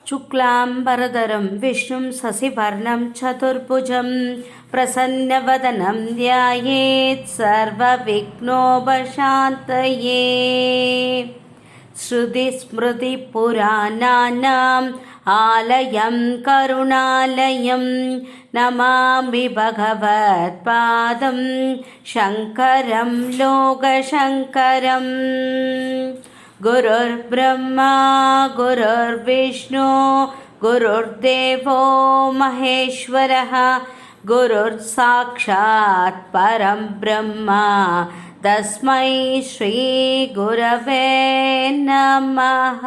शुक्लाम्बरधरं विष्णुं शशिवर्णं चतुर्भुजं प्रसन्नवदनं ध्यायेत् सर्वविघ्नोपशान्तये। श्रुतिस्मृतिपुराणानाम् आलयं करुणालयं नमामि भगवत्पादं शङ्करं लोकशङ्करम्। गुरुर्ब्रह्मा गुरुर्विष्णु गुरुर्देवो महेश्वरः गुरुर्साक्षात् परं ब्रह्म तस्मै श्रीगुरवे नमः।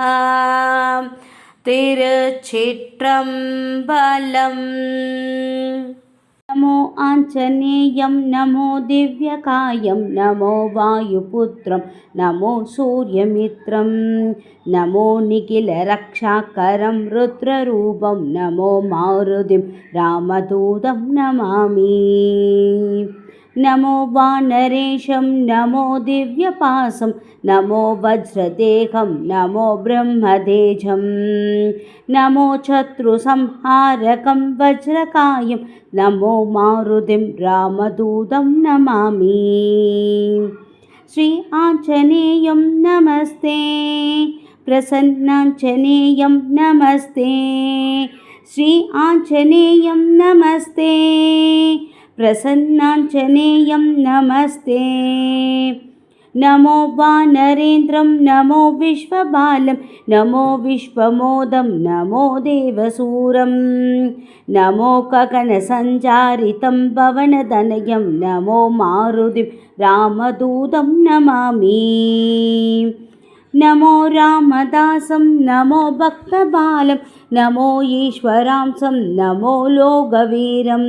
तिरुचित्रम्बलम्। नमो आञ्जनेयं नमो दिव्यकायं नमो वायुपुत्रं नमो सूर्यमित्रं नमो निखिलरक्षाकरं रुद्ररूपं नमो मारुतिं रामदूतं नमामि। नमो वानरेशं नमो दिव्यपाशं नमो वज्रदेहं नमो ब्रह्मतेजं नमो शत्रुसंहारकं वज्रकायं नमो मारुतिं रामदूतं नमामि। श्री आञ्जनेयं नमस्ते प्रसन्नाञ्जनेयं नमस्ते श्री आञ्जनेयं नमस्ते प्रसन्नाञ्जनेयं नमस्ते। नमो वानरेन्द्रं नमो विश्वबालं नमो विश्वमोदं नमो देवसूरं नमो गगनसञ्चारितं पवनतनयं नमो मारुतिं रामदूतं नमामि। नमो रामदासं नमो भक्तबालं नमो ईश्वरांसं नमो लोकवीरं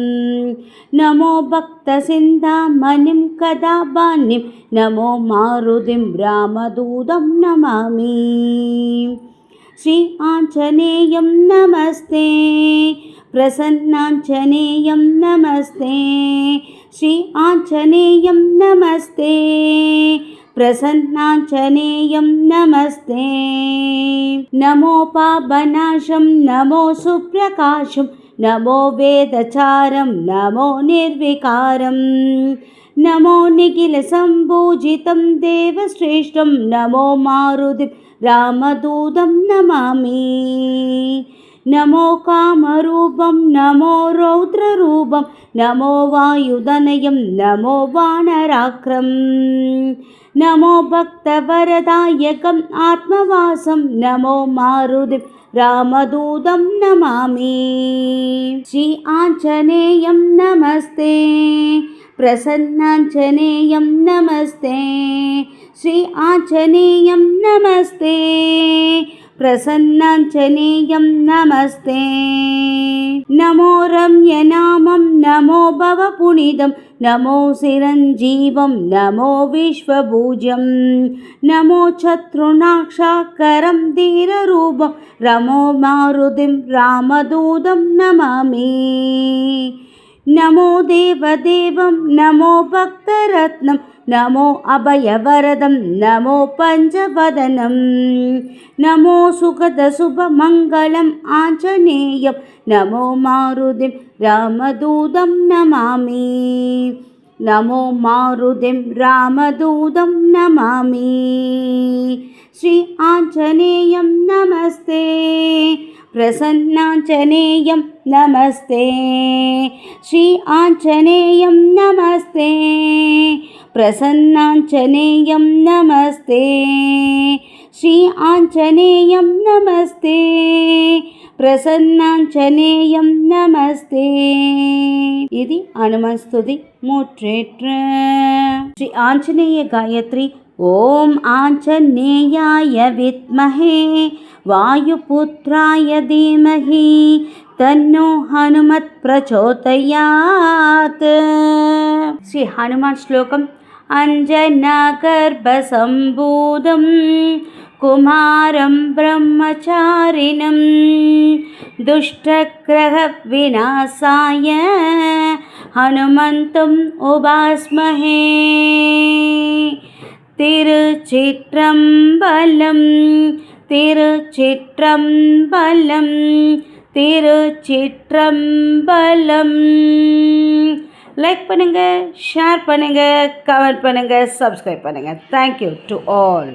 नमो भक्तसिन्धामणिं कदाबाण्यं नमो मारुतिं रामदूतं नमामि। श्री आञ्जनेयं नमस्ते प्रसन्नाञ्जनेयं नमस्ते श्री आञ्जनेयं नमस्ते प्रसन्नाञ्जनेयं नमस्ते। नमो पापनाशं नमो सुप्रकाशं नमो वेदचारं नमो निर्विकारं नमो निखिलसम्पूजितं देवश्रेष्ठं नमो मारुतिं रामदूतं नमामि। नमो कामरूपं नमो रौद्ररूपं नमो वायुतनयं नमो वानराक्रं नमो भक्तवरदायकम् आत्मवासं नमो मारुतिं रामदूतं नमामि। श्री आञ्जनेयं नमस्ते प्रसन्नाञ्जनेयं नमस्ते श्री आञ्जनेयं नमस्ते प्रसन्नाञ्जनेयं नमस्ते। नमो रम्यनामं नमो भवपुनिदं नमो चिरञ्जीवं नमो विश्वभुजं नमो शत्रुनाक्षाकरं धीररूपं नमो मारुतिं रामदूतं नमामि। नमो देवदेवं नमो भक्तरत्नं नमो अभयवरदं नमो पञ्चवदनं नमो सुखदशुभमङ्गलम् आञ्जनेयं नमो मारुतिं रामदूतं नमामि। नमो मारुतिं रामदूतं नमामि। श्री आञ्जनेयं नमस्ते प्रसन्नाञ्जनेयं नमस्ते श्री आञ्जनेयं नमस्ते प्रसन्नाञ्जनेयं नमस्ते श्री आञ्जनेयं नमस्ते प्रसन्नाञ्जनेयं नमस्ते। इति हनुमस्तुति मुट्रेट्र। श्री आञ्जनेय गायत्री। ओम आञ्जनेयाय विद्महे वायुपुत्राय धीमहि तन्नो हनुमत् प्रचोदयात्। श्री हनुमान श्लोकम। अंजनागर्भसम्भूतं कुमारं ब्रह्मचारिणं दुष्टग्रहविनाशाय हनुमन्तम् उपास्महे। तिरुचित्रम्बलम् திருச்சிற்றம்பலம் திருச்சிற்றம்பலம். லைக் பண்ணுங்கள், ஷேர் பண்ணுங்கள், கமெண்ட் பண்ணுங்கள், சப்ஸ்கிரைப் பண்ணுங்கள். Thank you to all.